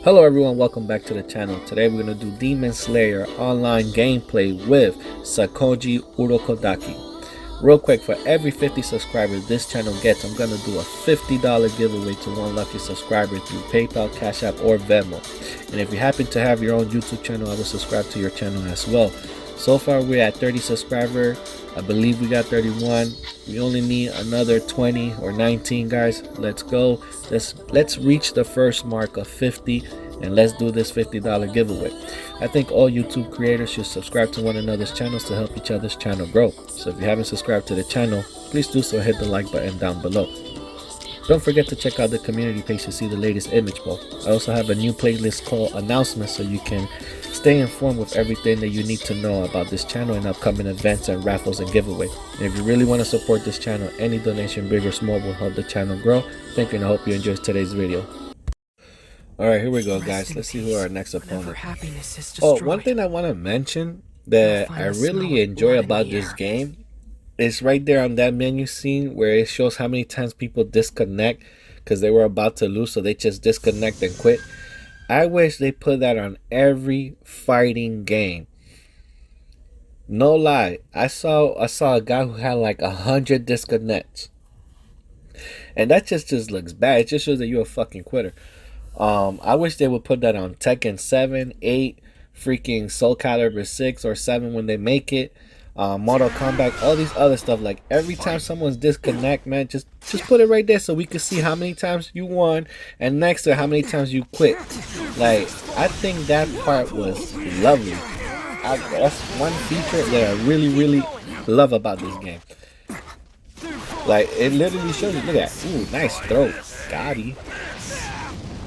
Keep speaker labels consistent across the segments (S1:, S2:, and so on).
S1: Hello everyone, welcome back to the channel. Today we're going to do Demon Slayer online gameplay with Sakonji Urokodaki. Real quick, for every 50 subscribers this channel gets, I'm going to do a $50 giveaway to one lucky subscriber through PayPal, Cash App, or Venmo. And if you happen to have your own YouTube channel, I will subscribe to your channel as well. So far we're at 30 subscribers. I believe we got 31. We only need another 20 or 19 guys. Let's go. Let's reach the first mark of 50 and let's do this $50 giveaway. I think all YouTube creators should subscribe to one another's channels to help each other's channel grow. So if you haven't subscribed to the channel, please do so. Hit the like button down below. Don't forget to check out the community page to see the latest image poll. I also have a new playlist called Announcements so you can stay informed with everything that you need to know about this channel and upcoming events and raffles and giveaway. And if you really want to support this channel, any donation, big or small, will help the channel grow. Thank you, and I hope you enjoyed today's video. Alright, here we go guys. Let's see who our next opponent is. Oh, one thing I want to mention that I really enjoy about this game, it's right there on that menu scene where it shows how many times people disconnect because they were about to lose, so they just disconnect and quit. I wish they put that on every fighting game. No lie, I saw a guy who had like 100 disconnects, and that just looks bad. It just shows that you're a fucking quitter. I wish they would put that on Tekken 7, 8, freaking Soul Calibur 6 or 7 when they make it. Mortal Kombat, all these other stuff. Like every time someone's disconnect, man, just put it right there so we can see how many times you won and next to how many times you quit. Like, I think that part was lovely. That's one feature that I really love about this game. Like, it literally shows you. Look at that. Ooh, nice throw. Got him.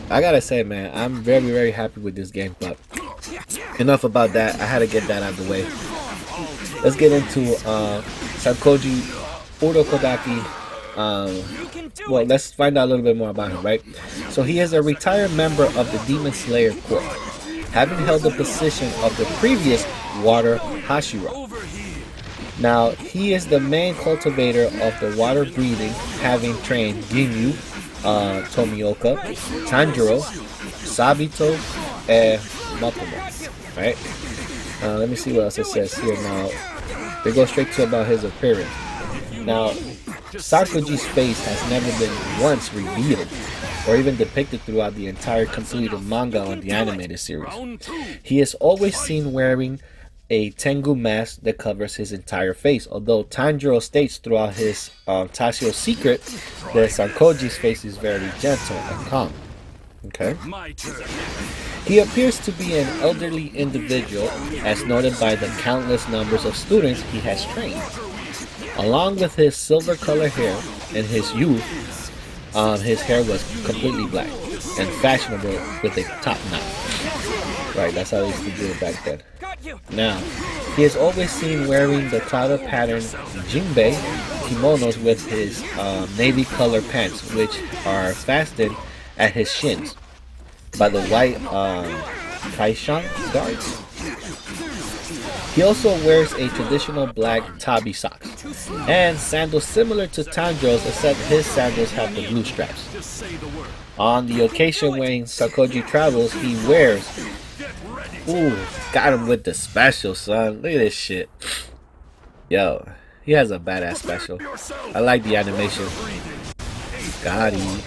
S1: I gotta say, man, I'm very happy with this game, but enough about that. I had to get that out of the way. Let's get into Sakonji Urokodaki. Well, let's find out a little bit more about him, right? So he is a retired member of the Demon Slayer Corps, having held the position of the previous Water Hashira. Now, he is the main cultivator of the water breathing, having trained Ginyu, Tomioka, Tanjiro, Sabito, and Makomo, right? Let me see what else it says here now. They go straight to about his appearance. Now, Sakonji's face has never been once revealed or even depicted throughout the entire completed manga on the animated series. He is always seen wearing a Tengu mask that covers his entire face, although Tanjiro states throughout his Tasio secret that Sakonji's face is very gentle and calm. Okay. He appears to be an elderly individual, as noted by the countless numbers of students he has trained. Along with his silver colored hair in his youth, his hair was completely black and fashionable with a top knot. Right, that's how they used to do it back then. Now, he is always seen wearing the clouded pattern jinbei kimonos with his navy colored pants, which are fastened at his shins by the white kaishan guards. He also wears a traditional black tabi socks and sandals similar to Tanjiro's, except his sandals have the blue straps. On the occasion when Sakonji travels, he wears... Ooh, got him with the special, son. Look at this shit. Yo, he has a badass special. I like the animation. Got him.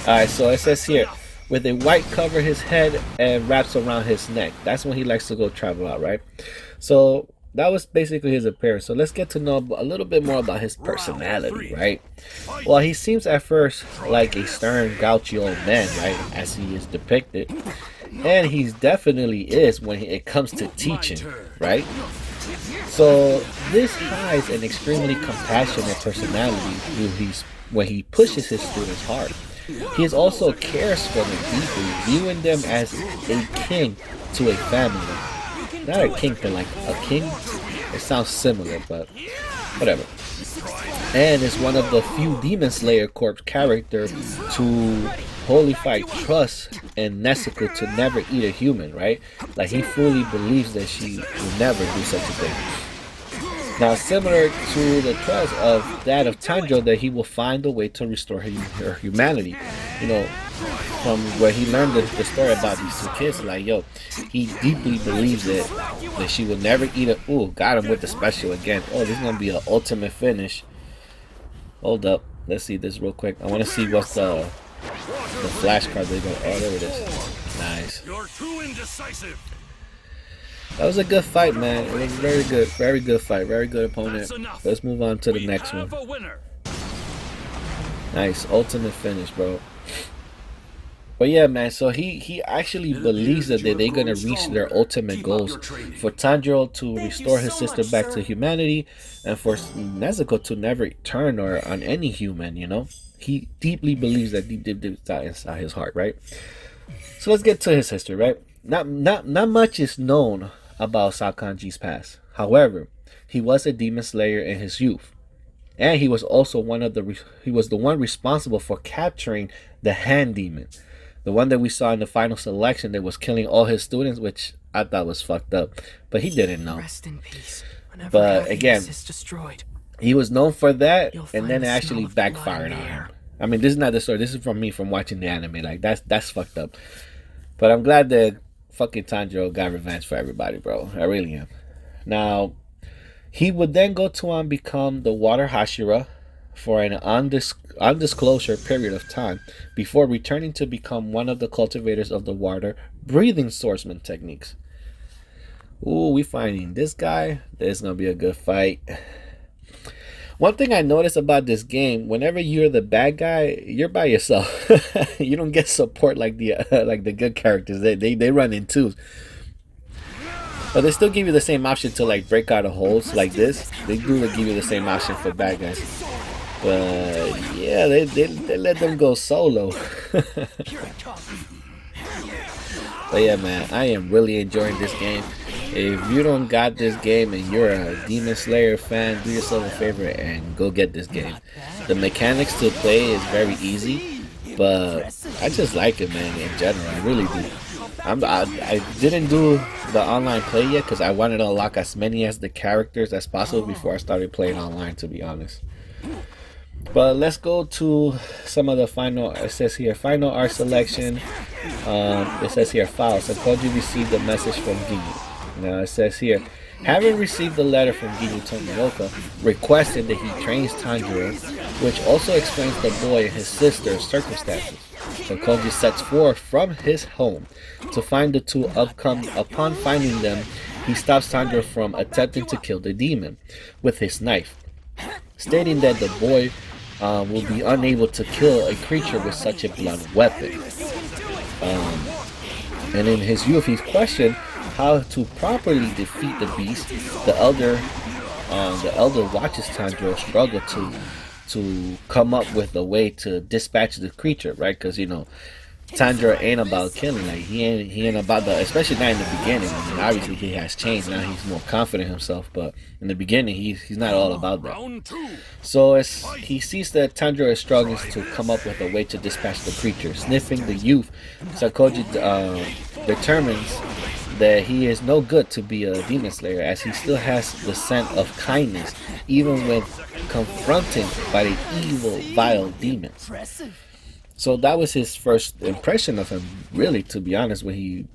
S1: Alright, so it says here, with a white cover his head and wraps around his neck. That's when he likes to go travel out, right? So that was basically his appearance. So let's get to know a little bit more about his personality, right? Well, he seems at first like a stern, grouchy old man, right? As he is depicted. And he definitely is when it comes to teaching, right? So this hides an extremely compassionate personality when he pushes his students hard. He is also cares for them deeply, viewing them as a king to a family. Not a king, but like a king. It sounds similar, but whatever. And is one of the few Demon Slayer Corps characters to wholly fight trust and Nezuko to never eat a human, right? Like, he fully believes that she will never do such a thing. Now, similar to the trust of that of Tanjiro, that he will find a way to restore her humanity. You know, from where he learned the story about these two kids, like, yo, he deeply believes that she will never eat a. Ooh, got him with the special again. Oh, this is gonna be an ultimate finish. Hold up, let's see this real quick. I want to see what's the flashcard they're gonna. Oh, there it is. Nice.
S2: You're too indecisive.
S1: That was a good fight, man. It was very good fight, very good opponent. Let's move on to the next one. Nice, ultimate finish, bro. But yeah, man, so he actually believes that they're gonna reach their ultimate goals. For Tanjiro to restore his sister back to humanity, and for Nezuko to never turn or on any human, you know? He deeply believes that deep inside his heart, right? So let's get to his history, right? Not much is known about Sakonji's past. However, he was a demon slayer in his youth. And he was also the one responsible for capturing the hand demon. The one that we saw in the final selection that was killing all his students, which I thought was fucked up. But he didn't know.
S3: Rest in peace.
S1: But again,
S3: is destroyed,
S1: he was known for that, and then it actually backfired on him. I mean, this is not the story. This is from me, from watching the anime. Like, that's fucked up. But I'm glad that fucking Tanjiro got revenge for everybody, bro. I really am. Now, he would then go to become the Water Hashira for an undisclosure period of time before returning to become one of the cultivators of the water breathing swordsman techniques. Ooh, we finding this guy. This is gonna be a good fight. One thing I noticed about this game, whenever you're the bad guy, you're by yourself. You don't get support like the good characters. They run in twos. But they still give you the same option to like break out of holes like this. They do give you the same option for bad guys. But yeah, they let them go solo. But yeah, man, I am really enjoying this game. If you don't got this game and you're a Demon Slayer fan, do yourself a favor and go get this game. The mechanics to play is very easy, but I just like it, man, in general. I really do. I didn't do the online play yet because I wanted to unlock as many as the characters as possible before I started playing online, to be honest. But let's go to some of the final. It says here final art selection. It says here files. Sakonji received a message from Ginyu. Now it says here, having received a letter from Ginyu Tomioka requesting that he trains Tanjiro, which also explains the boy and his sister's circumstances. Sakonji sets forth from his home to find the two. Upon finding them, he stops Tanjiro from attempting to kill the demon with his knife, stating that the boy will be unable to kill a creature with such a blunt weapon. And in his youth, he's questioned how to properly defeat the beast. The elder watches Tanjiro struggle to come up with a way to dispatch the creature, right? Because you know, Tanjiro ain't about killing. Like he ain't about that, especially not in the beginning. I mean, obviously he has changed now. He's more confident in himself, but in the beginning he's not all about that. So as he sees that Tanjiro is struggling to come up with a way to dispatch the creature, sniffing the youth, Sakonji determines that he is no good to be a demon slayer, as he still has the scent of kindness, even when confronted by the evil, vile demons. So that was his first impression of him, really, to be honest, when he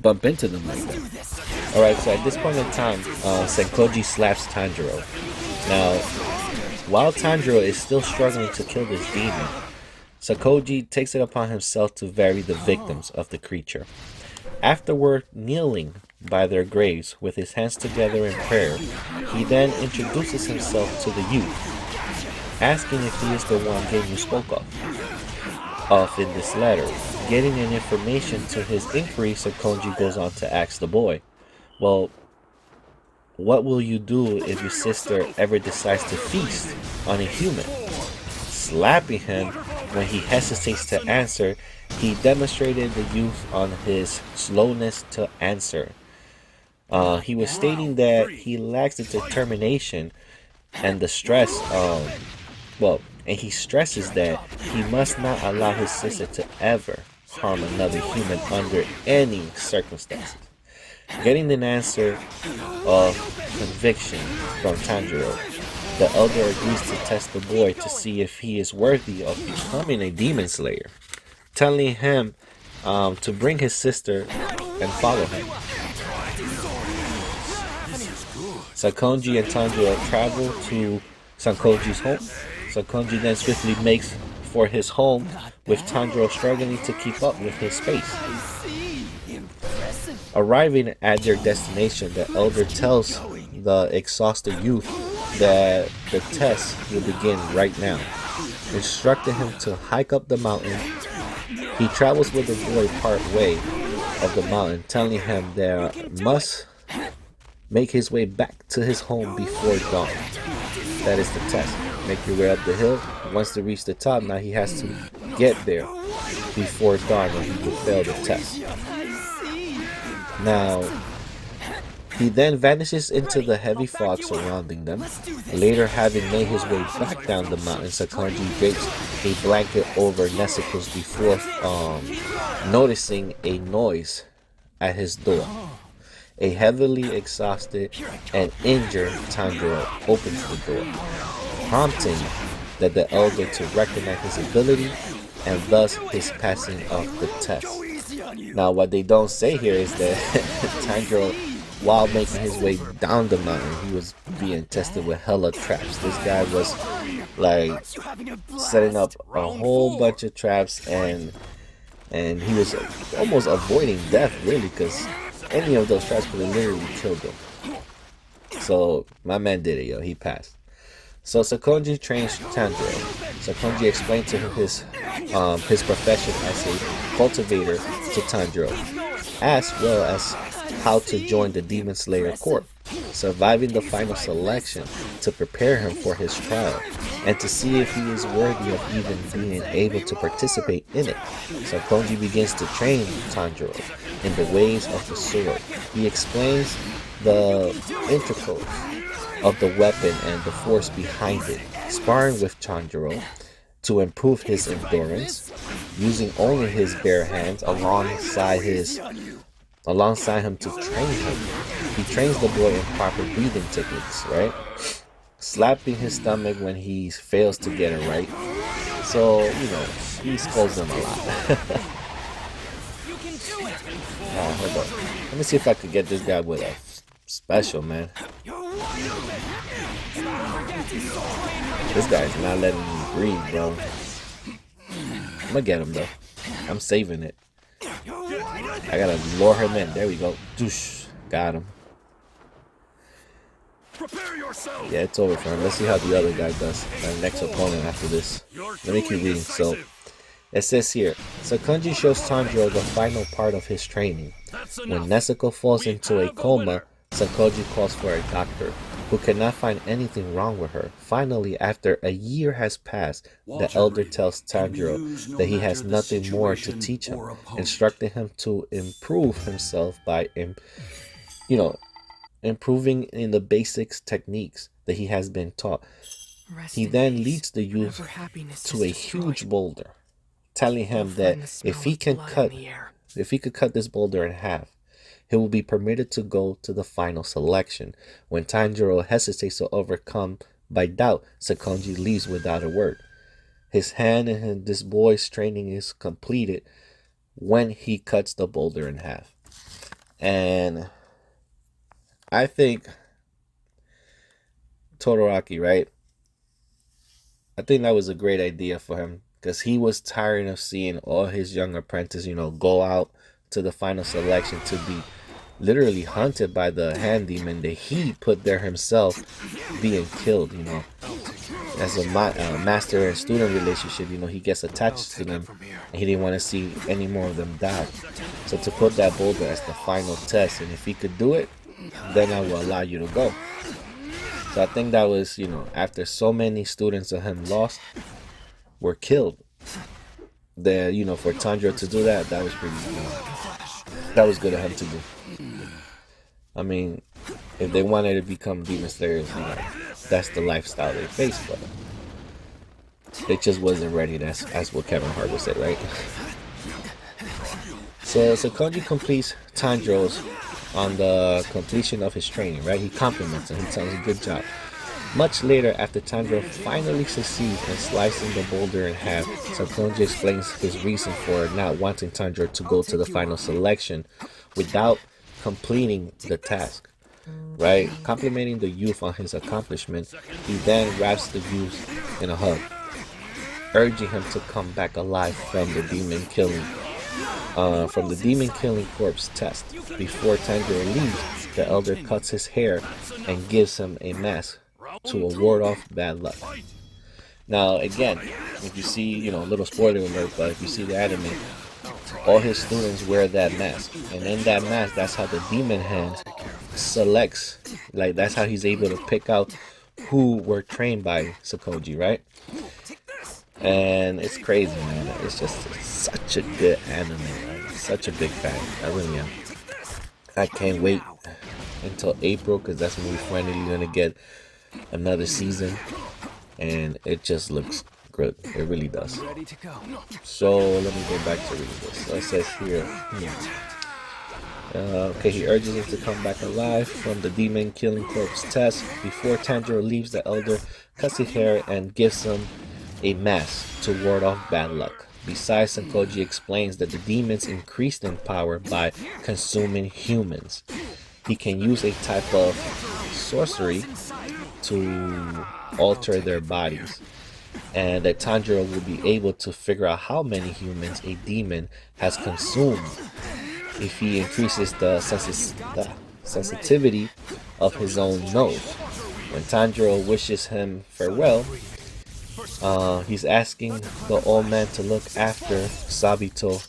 S1: bumped into them like that. Alright, so at this point in time, Sakonji slaps Tanjiro. Now, while Tanjiro is still struggling to kill this demon, Sakonji takes it upon himself to vary the victims of the creature. Afterward, kneeling by their graves with his hands together in prayer, he then introduces himself to the youth, asking if he is the one Ginyu spoke of in this letter. Getting an information to his inquiry, Sakonji goes on to ask the boy, well, what will you do if your sister ever decides to feast on a human? Slapping him when he hesitates to answer, he demonstrated the youth on his slowness to answer. He was stating that he lacks the determination and the stress. And he stresses that he must not allow his sister to ever harm another human under any circumstances. Getting an answer of conviction from Tanjiro, the elder agrees to test the boy to see if he is worthy of becoming a demon slayer. telling him to bring his sister and follow him. Sakonji and Tanjiro travel to Sakonji's home. Sakonji then swiftly makes for his home, with Tanjiro struggling to keep up with his pace. Arriving at their destination, the elder tells the exhausted youth that the test will begin right now, instructing him to hike up the mountain. He travels with the boy part way of the mountain, telling him that must make his way back to his home before dawn. That is the test. Make your way up the hill. Once they reach the top, now he has to get there before dawn, or he will fail the test. Now, he then vanishes into the heavy fog surrounding them. Later, having made his way back down the mountain, Sakonji drapes a blanket over Nezuko's before noticing a noise at his door. A heavily exhausted and injured Tanjiro opens the door, prompting that the elder to recognize his ability and thus his passing of the test. Now, what they don't say here is that Tanjiro, while making his way down the mountain, he was being tested with hella traps. This guy was like setting up a whole bunch of traps, and he was almost avoiding death, really, because any of those traps could have literally killed him. So my man did it, yo. He passed. So Sakonji trains Tanjiro. Sakonji explained to him his profession as a cultivator to Tanjiro, as well as how to join the Demon Slayer Corps, surviving the final selection to prepare him for his trial, and to see if he is worthy of even being able to participate in it. Sakonji begins to train Tanjiro in the ways of the sword. He explains the intricacies of the weapon and the force behind it, sparring with Tanjiro to improve his endurance, using only his bare hands alongside him to train him. He trains the boy in proper breathing techniques, right? Slapping his stomach when he fails to get it right. So, he scolds him a lot. Hold on. Let me see if I could get this guy with a special, man. This guy's not letting me breathe, bro. I'm gonna get him, though. I'm saving it. I gotta lure him in. There we go. Doosh. Got him. Yeah, it's over for him. Let's see how the other guy does. My next opponent after this. Let me keep reading. So, it says here, Sakonji shows Tanjiro the final part of his training. When Nezuko falls into a coma, Sakonji calls for a doctor, who cannot find anything wrong with her. Finally, after a year has passed, the elder tells Tanjiro that he has nothing more to teach him, instructing him to improve himself by, improving in the basics techniques that he has been taught. He then leads the youth to a huge boulder, telling him that if he could cut this boulder in half, he will be permitted to go to the final selection. When Tanjiro hesitates to overcome by doubt, Sakonji leaves without a word. His hand in this boy's training is completed when he cuts the boulder in half. And I think Todoroki, right? I think that was a great idea for him, because he was tired of seeing all his young apprentices, go out to the final selection to be literally hunted by the hand demon that he put there himself, being killed, as a master and student relationship, he gets attached to them, and he didn't want to see any more of them die. So to put that boulder as the final test, and if he could do it, then I will allow you to go. So I think that was, after so many students of him were killed, that, for Tanjiro to do that, that was pretty, that was good of him to do. I mean, if they wanted to become Demon Slayers, that's the lifestyle they face, but they just wasn't ready. That's what Kevin Hart would say, right? So Sakonji completes Tanjiro's on the completion of his training, right? He compliments him. He tells him, good job. Much later, after Tanjiro finally succeeds in slicing the boulder in half, Sakonji explains his reason for not wanting Tanjiro to go to the final selection without completing the task. Right? Complimenting the youth on his accomplishment, he then wraps the youth in a hug, urging him to come back alive from the demon killing corpse test. Before Tanjiro leaves, the elder cuts his hair and gives him a mask to ward off bad luck. Now again, if you see, little spoiler alert, but if you see the anime, all his students wear that mask, and in that mask, that's how the demon hand selects, like that's how he's able to pick out who were trained by Sakonji, right? And it's crazy, man. It's such a good anime, man. Such a big fan. I really am. I can't wait until April, because that's when we're finally gonna get another season, and it just looks good. It really does. So let me go back to read this. So it says here, okay, he urges him to come back alive from the demon killing corpse test. Before Tanjiro leaves, the elder cuts his hair and gives him a mask to ward off bad luck. Besides, Sakonji explains that the demons increased in power by consuming humans. He can use a type of sorcery to alter their bodies, and that Tanjiro will be able to figure out how many humans a demon has consumed if he increases the sensitivity of his own nose. When Tanjiro wishes him farewell, he's asking the old man to look after Sabito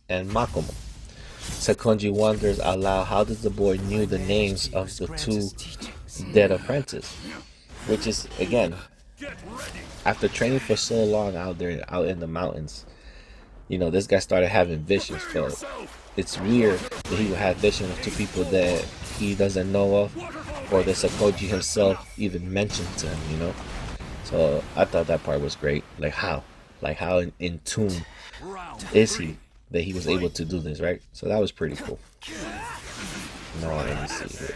S1: and Makomo. Sakonji wonders out loud how does the boy knew the names of the two dead apprentices, which is, again, after training for so long out in the mountains, this guy started having visions. So it's weird that he would have visions of two people that he doesn't know of, or that Sakonji himself even mentioned to him, So I thought that part was great. Like how in tune is he that he was able to do this, right? So that was pretty cool. Now let me see here.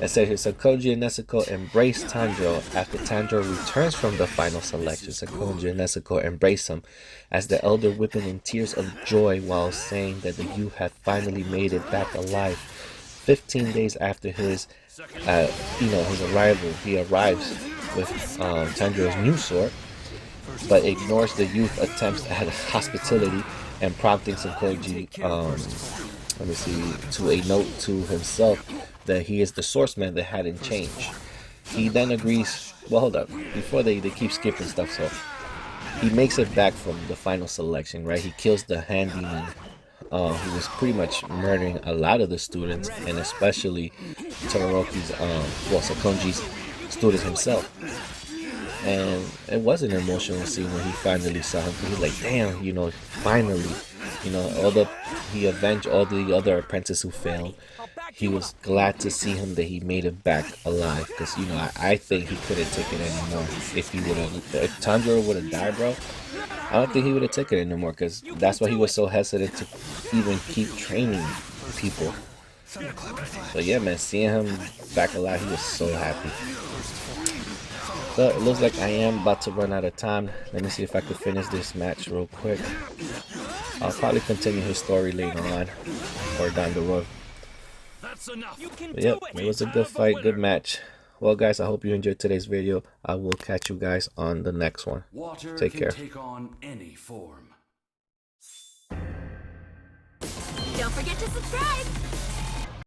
S1: It says here, Sakonji and Nezuko embrace Tanjiro after Tanjiro returns from the final selection. Sakonji and Nezuko embrace him as the elder weeping in tears of joy while saying that the youth had finally made it back alive. 15 days after his arrival, he arrives with Tanjiro's new sword, but ignores the youth attempts at hospitality and prompting Sakonji, to a note to himself that he is the swordsman that hadn't changed. He then agrees. Well, hold up. Before they keep skipping stuff, so he makes it back from the final selection, right? He kills the hand demon who was pretty much murdering a lot of the students, and especially Todoroki's, Sakonji's student himself. And it was an emotional scene when he finally saw him. He was like, damn, finally, he avenged all the other apprentices who failed. He was glad to see him that he made it back alive, because I think he couldn't take it anymore. If Tanjiro would have died, bro, I don't think he would have taken it anymore, because that's why he was so hesitant to even keep training people. So yeah, man, seeing him back alive, he was so happy. But it looks like I am about to run out of time. Let me see if I can finish this match real quick. I'll probably continue his story later on or down the road. But yep, it was a good fight, good match. Well, guys, I hope you enjoyed today's video. I will catch you guys on the next one. Take care.
S2: Take on any form.
S3: Don't forget to subscribe.